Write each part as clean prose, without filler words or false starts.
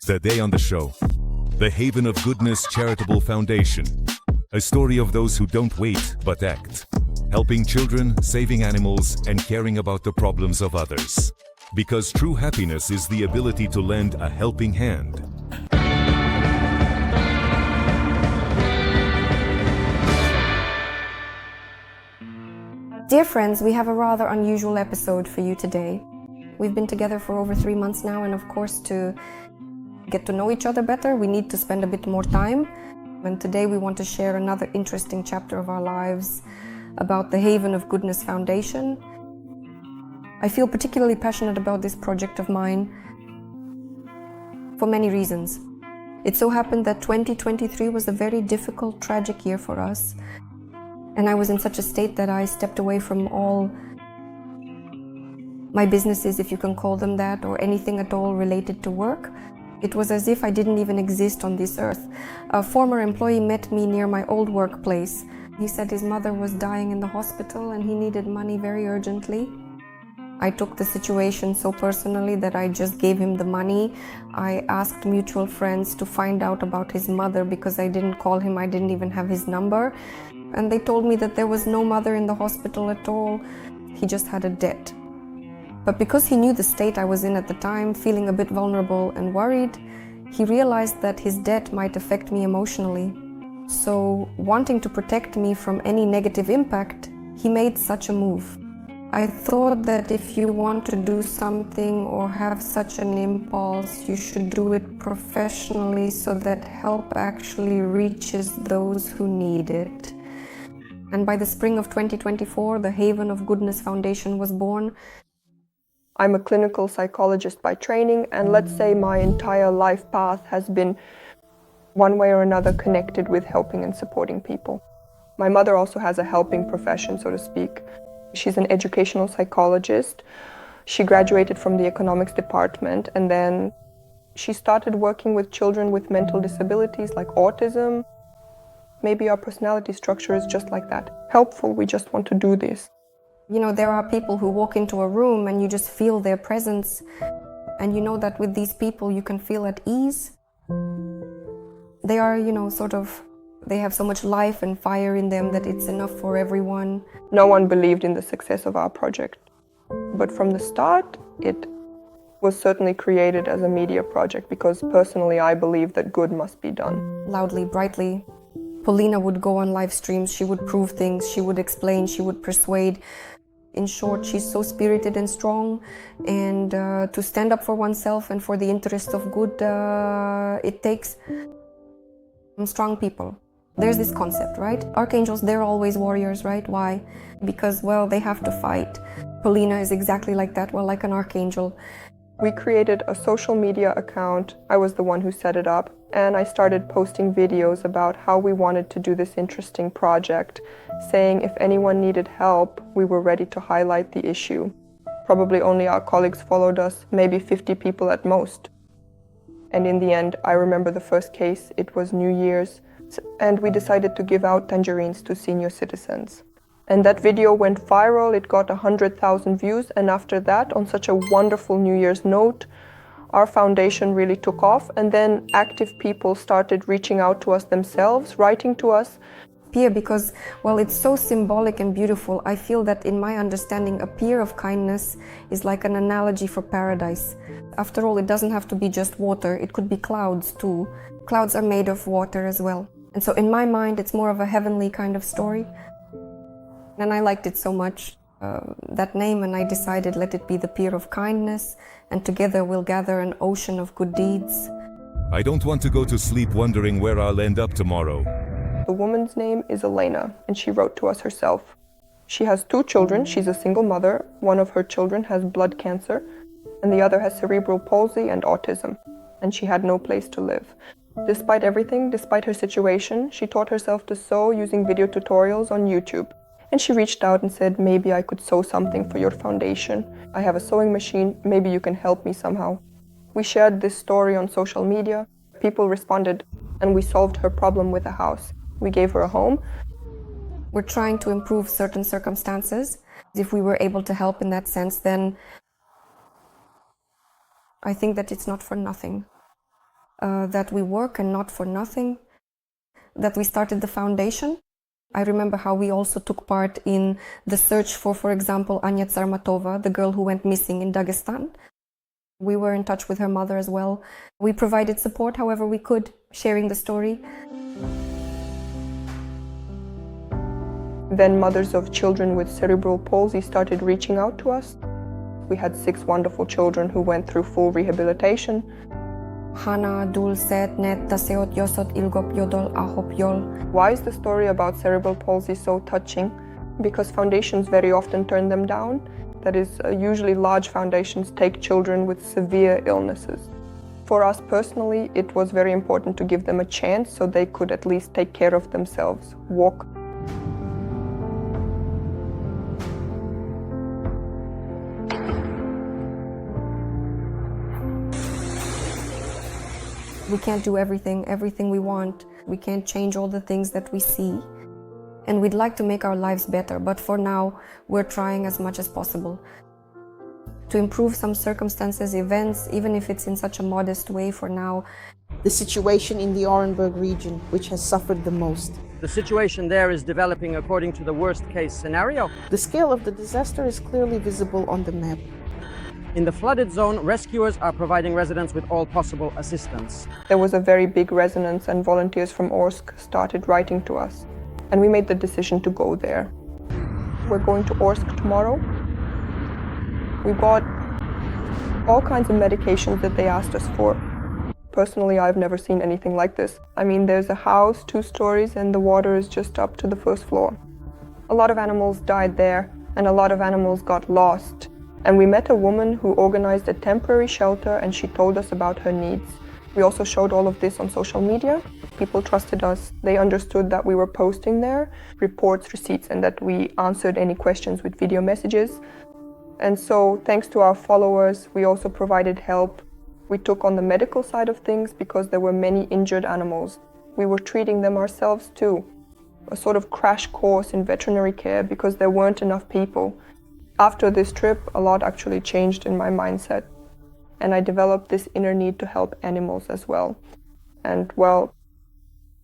Today on the show, the Haven of Goodness Charitable Foundation. A story of those who don't wait but act. Helping children, saving animals, and caring about the problems of others. Because true happiness is the ability to lend a helping hand. Dear friends, we have a rather unusual episode for you today. We've been together for over 3 months now, and of course to get to know each other better, we need to spend a bit more time. And today we want to share another interesting chapter of our lives about the Haven of Goodness Foundation. I feel particularly passionate about this project of mine for many reasons. It so happened that 2023 was a very difficult, tragic year for us. And I was in such a state that I stepped away from all my businesses, if you can call them that, or anything at all related to work. It was as if I didn't even exist on this earth. A former employee met me near my old workplace. He said his mother was dying in the hospital and he needed money very urgently. I took the situation so personally that I just gave him the money. I asked mutual friends to find out about his mother because I didn't call him, I didn't even have his number. And they told me that there was no mother in the hospital at all. He just had a debt. But because he knew the state I was in at the time, feeling a bit vulnerable and worried, he realized that his debt might affect me emotionally. So, wanting to protect me from any negative impact, he made such a move. I thought that if you want to do something or have such an impulse, you should do it professionally so that help actually reaches those who need it. And by the spring of 2024, the Haven of Goodness Foundation was born. I'm a clinical psychologist by training, and let's say my entire life path has been one way or another connected with helping and supporting people. My mother also has a helping profession, so to speak. She's an educational psychologist. She graduated from the economics department, and then she started working with children with mental disabilities like autism. Maybe our personality structure is just like that. Helpful, we just want to do this. You know, there are people who walk into a room and you just feel their presence. And you know that with these people you can feel at ease. They are, they have so much life and fire in them that it's enough for everyone. No one believed in the success of our project. But from the start, it was certainly created as a media project because personally I believe that good must be done. Loudly, brightly. Paulina would go on live streams, she would prove things, she would explain, she would persuade. In short, she's so spirited and strong, and to stand up for oneself and for the interest of good, it takes strong people. There's this concept, right? Archangels, they're always warriors, right? Why? Because, well, they have to fight. Paulina is exactly like that, well, like an archangel. We created a social media account. I was the one who set it up, and I started posting videos about how we wanted to do this interesting project, saying if anyone needed help, we were ready to highlight the issue. Probably only our colleagues followed us, maybe 50 people at most. And in the end, I remember the first case, it was New Year's, and we decided to give out tangerines to senior citizens. And that video went viral, it got 100,000 views, and after that, on such a wonderful New Year's note, our foundation really took off, and then active people started reaching out to us themselves, writing to us. Pier, because, well, it's so symbolic and beautiful. I feel that in my understanding, a pier of kindness is like an analogy for paradise. After all, it doesn't have to be just water, it could be clouds too. Clouds are made of water as well. And so in my mind, it's more of a heavenly kind of story. And I liked it so much, that name, and I decided let it be the Pier of Kindness, and together we'll gather an ocean of good deeds. I don't want to go to sleep wondering where I'll end up tomorrow. The woman's name is Elena, and she wrote to us herself. She has 2 children, she's a single mother. One of her children has blood cancer, and the other has cerebral palsy and autism, and she had no place to live. Despite everything, despite her situation, she taught herself to sew using video tutorials on YouTube. And she reached out and said, maybe I could sew something for your foundation. I have a sewing machine, maybe you can help me somehow. We shared this story on social media. People responded, and we solved her problem with a house. We gave her a home. We're trying to improve certain circumstances. If we were able to help in that sense, then I think that it's not for nothing. that we work and not for nothing, that we started the foundation. I remember how we also took part in the search for example, Anya Tsarmatova, the girl who went missing in Dagestan. We were in touch with her mother as well. We provided support however we could, sharing the story. Then mothers of children with cerebral palsy started reaching out to us. We had 6 wonderful children who went through full rehabilitation. Hana, Dul, Set, Net, Taseot, Yosot, Ilgop, Yodol, Ahop, Yol. Why is the story about cerebral palsy so touching? Because foundations very often turn them down. That is, usually large foundations take children with severe illnesses. For us personally, it was very important to give them a chance so they could at least take care of themselves, walk. We can't do everything we want. We can't change all the things that we see. And we'd like to make our lives better, but for now, we're trying as much as possible to improve some circumstances, events, even if it's in such a modest way for now. The situation in the Orenburg region, which has suffered the most. The situation there is developing according to the worst-case scenario. The scale of the disaster is clearly visible on the map. In the flooded zone, rescuers are providing residents with all possible assistance. There was a very big resonance and volunteers from Orsk started writing to us. And we made the decision to go there. We're going to Orsk tomorrow. We bought all kinds of medications that they asked us for. Personally, I've never seen anything like this. I mean, there's a house, 2 stories, and the water is just up to the 1st floor. A lot of animals died there, and a lot of animals got lost. And we met a woman who organized a temporary shelter, and she told us about her needs. We also showed all of this on social media. People trusted us. They understood that we were posting there reports, receipts, and that we answered any questions with video messages. And so, thanks to our followers, we also provided help. We took on the medical side of things because there were many injured animals. We were treating them ourselves too. A sort of crash course in veterinary care because there weren't enough people. After this trip, a lot actually changed in my mindset. And I developed this inner need to help animals as well. And well,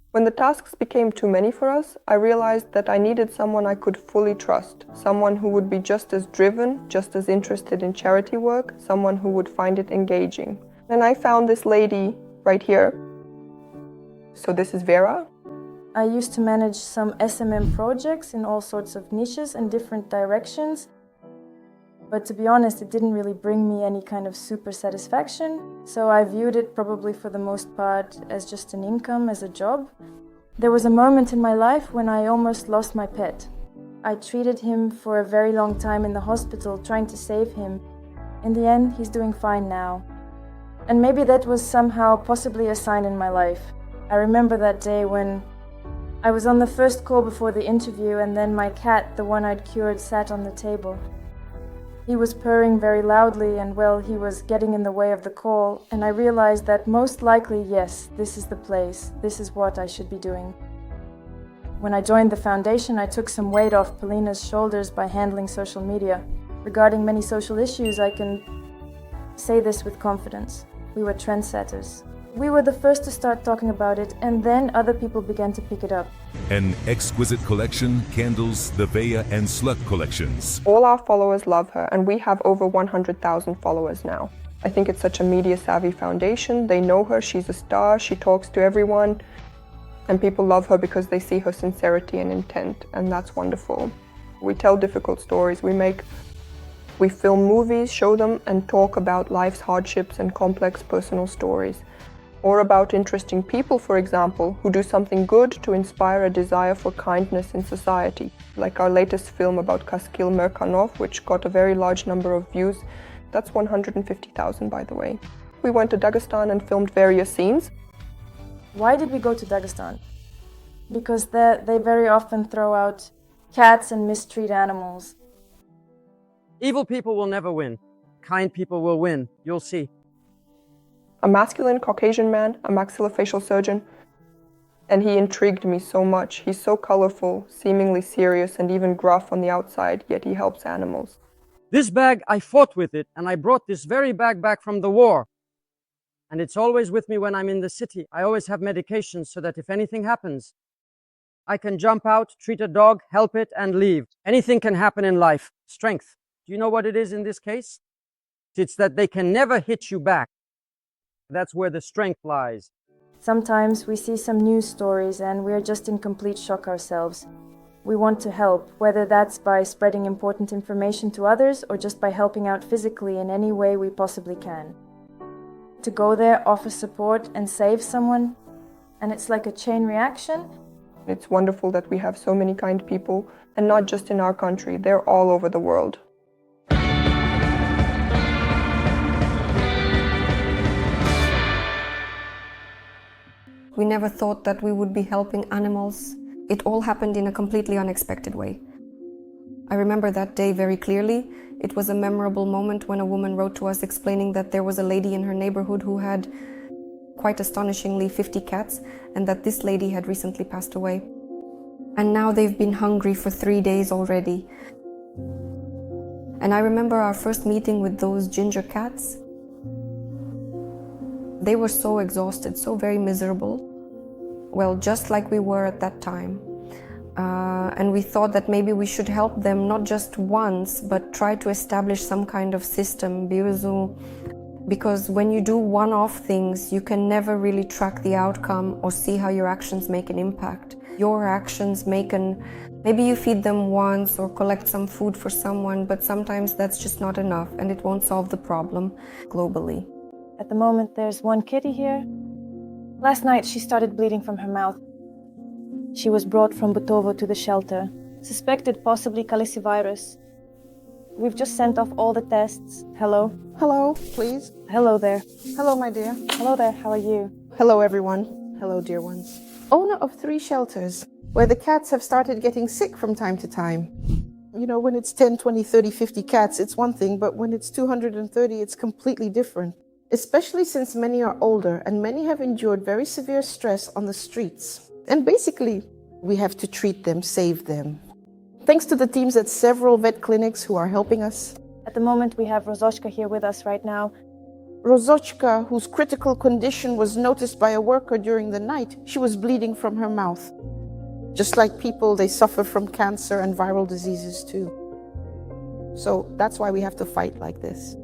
when the tasks became too many for us, I realized that I needed someone I could fully trust. Someone who would be just as driven, just as interested in charity work, someone who would find it engaging. And I found this lady right here. So this is Vera. I used to manage some SMM projects in all sorts of niches and different directions. But to be honest, it didn't really bring me any kind of super satisfaction. So I viewed it probably for the most part as just an income, as a job. There was a moment in my life when I almost lost my pet. I treated him for a very long time in the hospital, trying to save him. In the end, he's doing fine now. And maybe that was somehow possibly a sign in my life. I remember that day when I was on the first call before the interview, and then my cat, the one I'd cured, sat on the table. He was purring very loudly, and well, he was getting in the way of the call, and I realized that most likely, yes, this is the place, this is what I should be doing. When I joined the foundation, I took some weight off Polina's shoulders by handling social media. Regarding many social issues, I can say this with confidence. We were trendsetters. We were the first to start talking about it, and then other people began to pick it up. An exquisite collection, candles, the Vera and Slug collections. All our followers love her, and we have over 100,000 followers now. I think it's such a media-savvy foundation. They know her, she's a star, she talks to everyone, and people love her because they see her sincerity and intent, and that's wonderful. We tell difficult stories, we film movies, show them, and talk about life's hardships and complex personal stories. Or about interesting people, for example, who do something good to inspire a desire for kindness in society. Like our latest film about Kaskil Merkanov, which got a very large number of views. That's 150,000, by the way. We went to Dagestan and filmed various scenes. Why did we go to Dagestan? Because they very often throw out cats and mistreat animals. Evil people will never win. Kind people will win. You'll see. A masculine Caucasian man, a maxillofacial surgeon, and he intrigued me so much. He's so colorful, seemingly serious, and even gruff on the outside, yet he helps animals. This bag, I fought with it, and I brought this very bag back from the war. And it's always with me when I'm in the city. I always have medications so that if anything happens, I can jump out, treat a dog, help it, and leave. Anything can happen in life. Strength. Do you know what it is in this case? It's that they can never hit you back. That's where the strength lies. Sometimes we see some news stories and we're just in complete shock ourselves. We want to help, whether that's by spreading important information to others or just by helping out physically in any way we possibly can. To go there, offer support and save someone, and it's like a chain reaction. It's wonderful that we have so many kind people, and not just in our country, they're all over the world. We never thought that we would be helping animals. It all happened in a completely unexpected way. I remember that day very clearly. It was a memorable moment when a woman wrote to us explaining that there was a lady in her neighborhood who had, quite astonishingly, 50 cats, and that this lady had recently passed away. And now they've been hungry for 3 days already. And I remember our first meeting with those ginger cats. They were so exhausted, so very miserable. Well, just like we were at that time. And we thought that maybe we should help them not just once, but try to establish some kind of system, because when you do one-off things, you can never really track the outcome or see how your actions make an impact. Your actions maybe you feed them once or collect some food for someone, but sometimes that's just not enough and it won't solve the problem globally. At the moment, there's one kitty here. Last night, she started bleeding from her mouth. She was brought from Butovo to the shelter, suspected possibly calicivirus. We've just sent off all the tests. Hello? Hello, please. Hello there. Hello, my dear. Hello there, how are you? Hello, everyone. Hello, dear ones. Owner of 3 shelters, where the cats have started getting sick from time to time. You know, when it's 10, 20, 30, 50 cats, it's one thing, but when it's 230, it's completely different. Especially since many are older and many have endured very severe stress on the streets. And basically, we have to treat them, save them. Thanks to the teams at several vet clinics who are helping us. At the moment, we have Rozochka here with us right now. Rozochka, whose critical condition was noticed by a worker during the night, she was bleeding from her mouth. Just like people, they suffer from cancer and viral diseases too. So that's why we have to fight like this.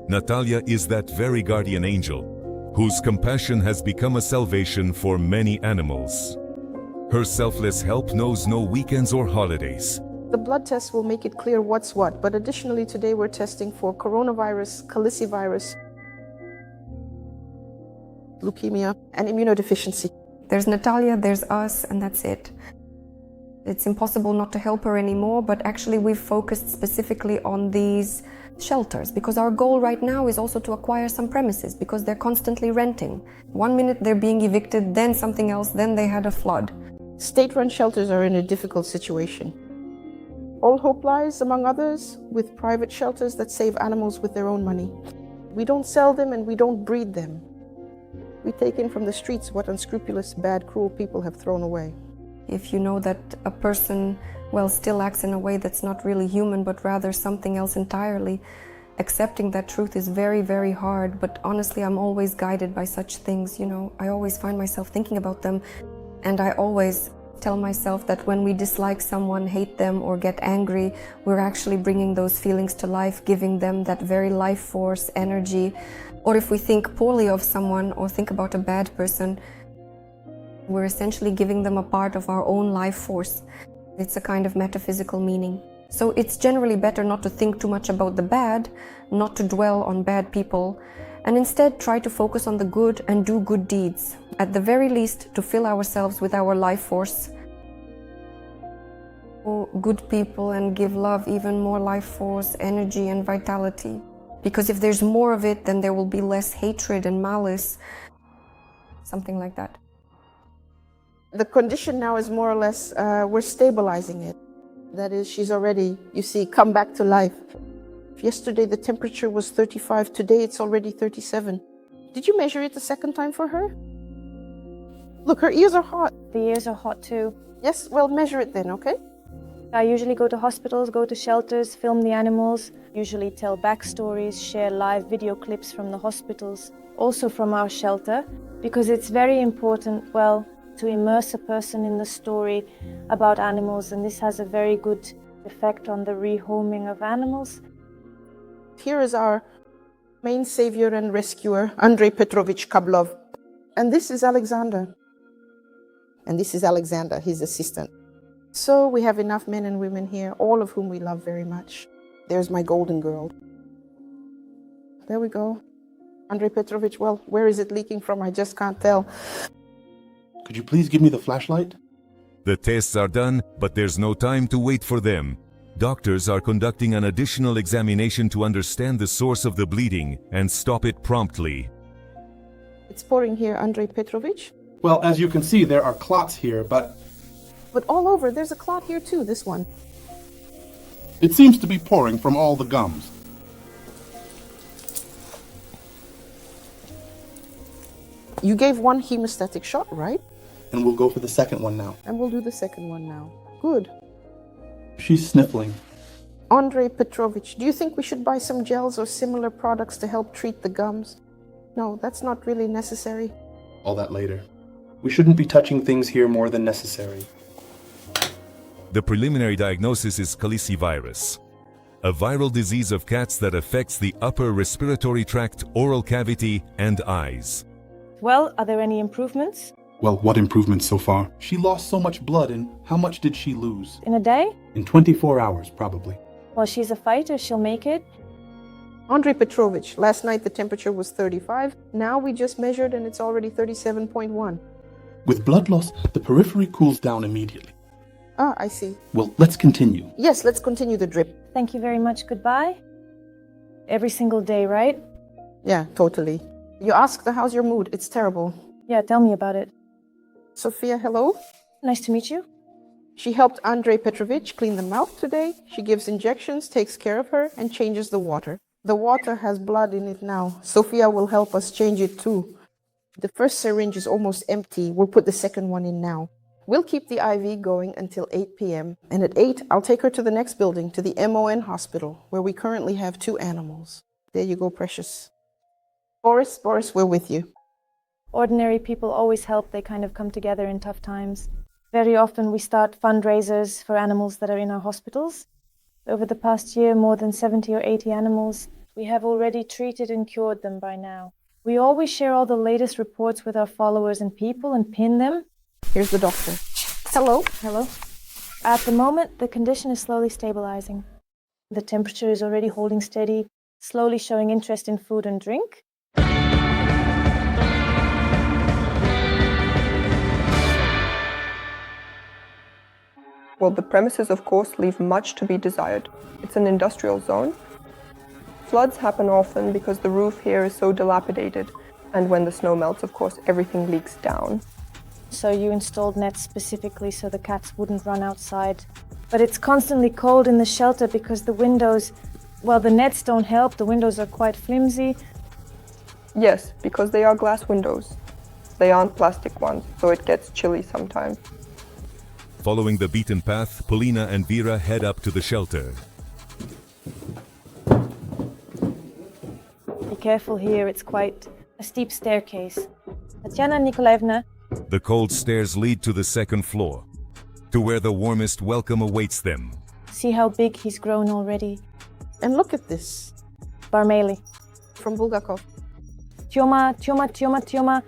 Natalia is that very guardian angel, whose compassion has become a salvation for many animals. Her selfless help knows no weekends or holidays. The blood test will make it clear what's what, but additionally today we're testing for coronavirus, calicivirus, leukemia, and immunodeficiency. There's Natalia, there's us, and that's it. It's impossible not to help her anymore, but actually we've focused specifically on these shelters because our goal right now is also to acquire some premises because they're constantly renting. 1 minute they're being evicted, then something else, then they had a flood. State-run shelters are in a difficult situation. All hope lies, among others, with private shelters that save animals with their own money. We don't sell them and we don't breed them. We take in from the streets what unscrupulous, bad, cruel people have thrown away. If you know that a person, still acts in a way that's not really human, but rather something else entirely, accepting that truth is very, very hard. But honestly, I'm always guided by such things, I always find myself thinking about them. And I always tell myself that when we dislike someone, hate them, or get angry, we're actually bringing those feelings to life, giving them that very life force, energy. Or if we think poorly of someone or think about a bad person, we're essentially giving them a part of our own life force. It's a kind of metaphysical meaning. So it's generally better not to think too much about the bad, not to dwell on bad people, and instead try to focus on the good and do good deeds. At the very least, to fill ourselves with our life force. Good people and give love even more life force, energy and vitality. Because if there's more of it, then there will be less hatred and malice. Something like that. The condition now is more or less, we're stabilizing it. That is, she's already, come back to life. Yesterday the temperature was 35, today it's already 37. Did you measure it the second time for her? Look, her ears are hot. The ears are hot too. Yes, well, measure it then, okay? I usually go to hospitals, go to shelters, film the animals, usually tell backstories, share live video clips from the hospitals. also from our shelter, because it's very important, well, to immerse a person in the story about animals, and this has a very good effect on the rehoming of animals. Here is our main savior and rescuer, Andrei Petrovich Kablov. And this is Alexander. And this is Alexander, his assistant. So we have enough men and women here, all of whom we love very much. There's my golden girl. There we go. Andrei Petrovich, well, where is it leaking from? I just can't tell. Could you please give me the flashlight? The tests are done, but there's no time to wait for them. Doctors are conducting an additional examination to understand the source of the bleeding and stop it promptly. It's pouring here, Andrei Petrovich. Well, as you can see, there are clots here, but But all over, there's a clot here too, this one. it seems to be pouring from all the gums. You gave one hemostatic shot, right? And we'll go for the second one now. And we'll do the second one now. Good. She's sniffling. Andrei Petrovich, do you think we should buy some gels or similar products to help treat the gums? No, that's not really necessary. All that later. We shouldn't be touching things here more than necessary. The preliminary diagnosis is calicivirus, a viral disease of cats that affects the upper respiratory tract, oral cavity, and eyes. Well, are there any improvements? Well, what improvements so far? She lost so much blood, and how much did she lose? In a day? In 24 hours, probably. Well, she's a fighter, she'll make it. Andrei Petrovich, last night the temperature was 35. Now we just measured and it's already 37.1. With blood loss, the periphery cools down immediately. Ah, I see. Well, let's continue. Yes, let's continue the drip. Thank you very much, goodbye. Every single day, right? Yeah, totally. You asked her, how's your mood? It's terrible. Yeah, tell me about it. Sophia, hello? Nice to meet you. She helped Andrei Petrovich clean the mouth today. She gives injections, takes care of her, and changes the water. The water has blood in it now. Sophia will help us change it too. The first syringe is almost empty. We'll put the second one in now. We'll keep the IV going until 8 p.m. And at 8, I'll take her to the next building, to the MON hospital, where we currently have 2 animals. There you go, precious. Boris, we're with you. Ordinary people always help, they kind of come together in tough times. Very often we start fundraisers for animals that are in our hospitals. Over the past year, more than 70 or 80 animals, we have already treated and cured them by now. We always share all the latest reports with our followers and people and pin them. Here's the doctor. Hello. Hello. At the moment, the condition is slowly stabilizing. The temperature is already holding steady, slowly showing interest in food and drink. Well, the premises, of course, leave much to be desired. It's an industrial zone. Floods happen often because the roof here is so dilapidated, and when the snow melts, of course, everything leaks down. So you installed nets specifically so the cats wouldn't run outside. But it's constantly cold in the shelter because the windows, well, the nets don't help, the windows are quite flimsy. Yes, because they are glass windows. They aren't plastic ones, so it gets chilly sometimes. Following the beaten path, Polina and Vera head up to the shelter. Be careful here, it's quite a steep staircase. Tatiana Nikolaevna. The cold stairs lead to the second floor, to where the warmest welcome awaits them. See how big he's grown already. And look at this. Barmeli. From Bulgakov. Tjoma, Tjoma, Tjoma, Tjoma.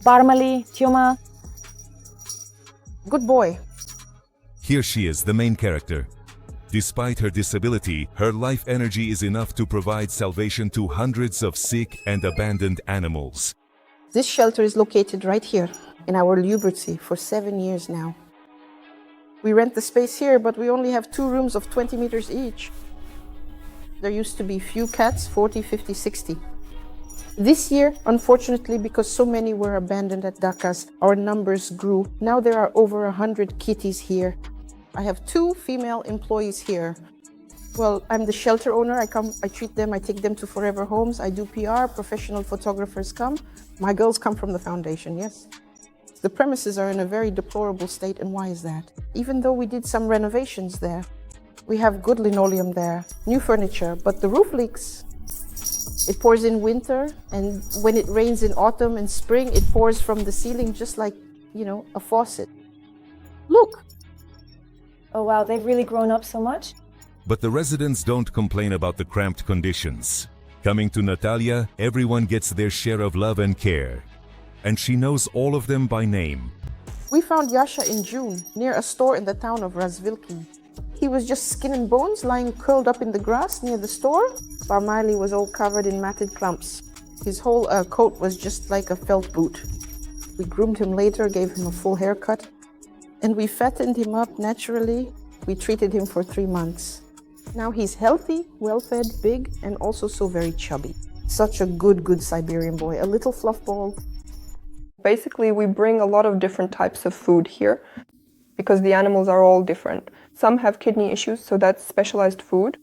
Barmeli, Tjoma. Good boy. Here she is, the main character. Despite her disability, her life energy is enough to provide salvation to hundreds of sick and abandoned animals. This shelter is located right here, in our Lyubertsy, for 7 years now. We rent the space here, but we only have 2 rooms of 20 meters each. There used to be few cats, 40, 50, 60. This year, unfortunately, because so many were abandoned at Dakas, our numbers grew. Now there are over 100 kitties here. I have 2 female employees here. Well, I'm the shelter owner. I treat them, I take them to forever homes. I do PR, professional photographers come. My girls come from the foundation, yes. The premises are in a very deplorable state, and why is that? Even though we did some renovations there. We have good linoleum there, new furniture, but the roof leaks. It pours in winter, and when it rains in autumn and spring, it pours from the ceiling just like, a faucet. Look! Oh wow, they've really grown up so much. But the residents don't complain about the cramped conditions. Coming to Natalia, everyone gets their share of love and care. And she knows all of them by name. We found Yasha in June, near a store in the town of Razvilki. He was just skin and bones, lying curled up in the grass near the store, while Miley was all covered in matted clumps. His whole coat was just like a felt boot. We groomed him later, gave him a full haircut, and we fattened him up naturally. We treated him for 3 months. Now he's healthy, well-fed, big, and also so very chubby. Such a good Siberian boy, a little fluff ball. Basically, we bring a lot of different types of food here because the animals are all different. Some have kidney issues, so that's specialized food.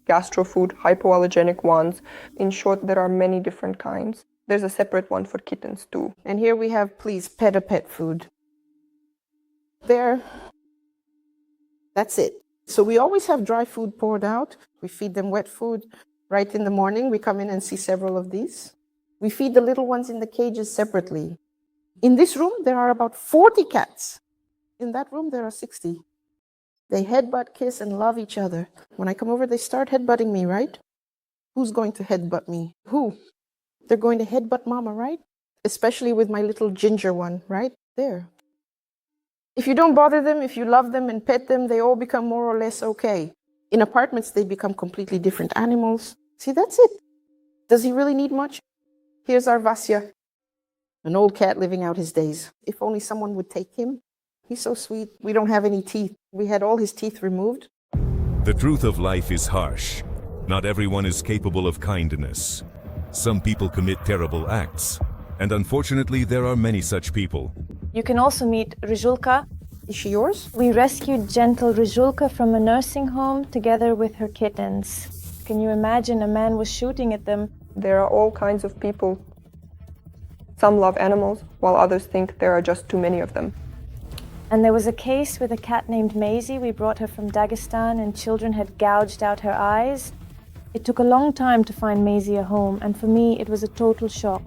Gastro food, hypoallergenic ones. In short, there are many different kinds. There's a separate one for kittens too. And here we have, please, pet food. There. That's it. So we always have dry food poured out. We feed them wet food right in the morning. We come in and see several of these. We feed the little ones in the cages separately. In this room, there are about 40 cats. In that room, there are 60. They headbutt, kiss, and love each other. When I come over, they start headbutting me, right? Who's going to headbutt me? Who? They're going to headbutt Mama, right? Especially with my little ginger one, right? There. If you don't bother them, if you love them and pet them, they all become more or less okay. In apartments, they become completely different animals. See, that's it. Does he really need much? Here's our Vasya, an old cat living out his days. If only someone would take him. He's so sweet. We don't have any teeth. We had all his teeth removed. The truth of life is harsh. Not everyone is capable of kindness. Some people commit terrible acts. And unfortunately, there are many such people. You can also meet Rizhulka. Is she yours? We rescued gentle Rizhulka from a nursing home together with her kittens. Can you imagine? A man was shooting at them. There are all kinds of people. Some love animals, while others think there are just too many of them. And there was a case with a cat named Maisie. We brought her from Dagestan and children had gouged out her eyes. It took a long time to find Maisie a home, and for me it was a total shock.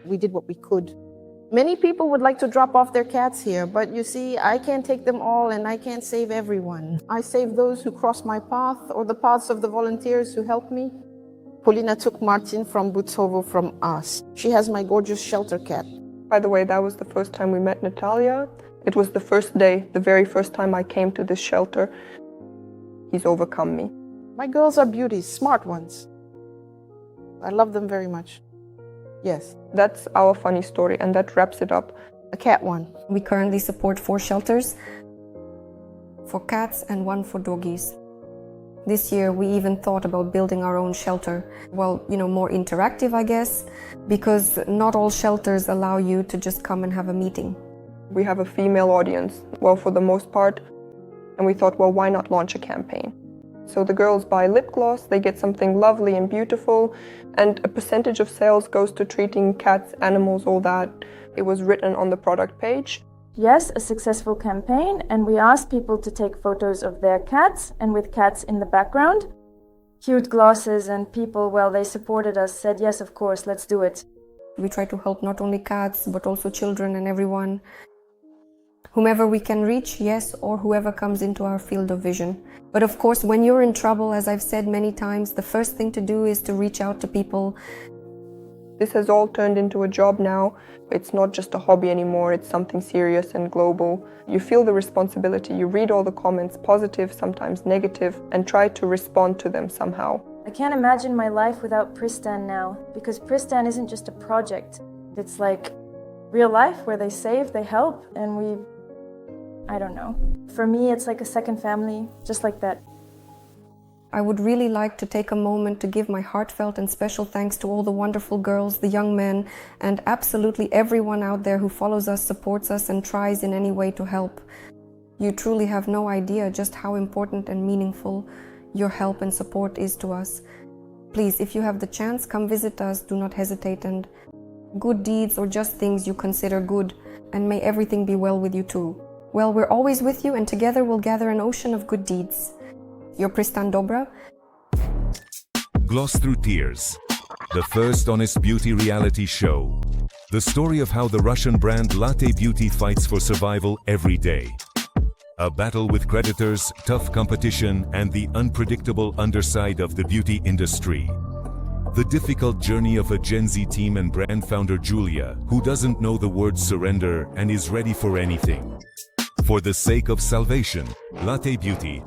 We did what we could. Many people would like to drop off their cats here, but you see, I can't take them all and I can't save everyone. I save those who cross my path or the paths of the volunteers who help me. Polina took Martin from Butsovo from us. She has my gorgeous shelter cat. By the way, that was the first time we met Natalia. It was the first day, the very first time I came to this shelter. He's overcome me. My girls are beauties, smart ones. I love them very much. Yes. That's our funny story, and that wraps it up. A cat one. We currently support 4 shelters for cats and 1 for doggies. This year we even thought about building our own shelter. Well, more interactive, I guess, because not all shelters allow you to just come and have a meeting. We have a female audience, well, for the most part, and we thought, well, why not launch a campaign? So the girls buy lip gloss, they get something lovely and beautiful, and a percentage of sales goes to treating cats, animals, all that. It was written on the product page. Yes, a successful campaign, and we asked people to take photos of their cats and with cats in the background. Cute glosses, and people, well, they supported us, said, yes, of course, let's do it. We try to help not only cats, but also children and everyone. Whomever we can reach, yes, or whoever comes into our field of vision. But of course, when you're in trouble, as I've said many times, the first thing to do is to reach out to people. This has all turned into a job now. It's not just a hobby anymore, it's something serious and global. You feel the responsibility, you read all the comments, positive, sometimes negative, and try to respond to them somehow. I can't imagine my life without Pristan now, because Pristan isn't just a project. It's like real life where they save, they help, and I don't know. For me, it's like a second family, just like that. I would really like to take a moment to give my heartfelt and special thanks to all the wonderful girls, the young men, and absolutely everyone out there who follows us, supports us, and tries in any way to help. You truly have no idea just how important and meaningful your help and support is to us. Please, if you have the chance, come visit us, do not hesitate, and good deeds or just things you consider good, and may everything be well with you too. Well, we're always with you, and together we'll gather an ocean of good deeds. Your Pristan Dobra. Gloss Through Tears, the first honest beauty reality show. The story of how the Russian brand Latte Beauty fights for survival every day. A battle with creditors, tough competition, and the unpredictable underside of the beauty industry. The difficult journey of a Gen Z team and brand founder Julia, who doesn't know the word surrender and is ready for anything. For the sake of salvation, Latte Beauty,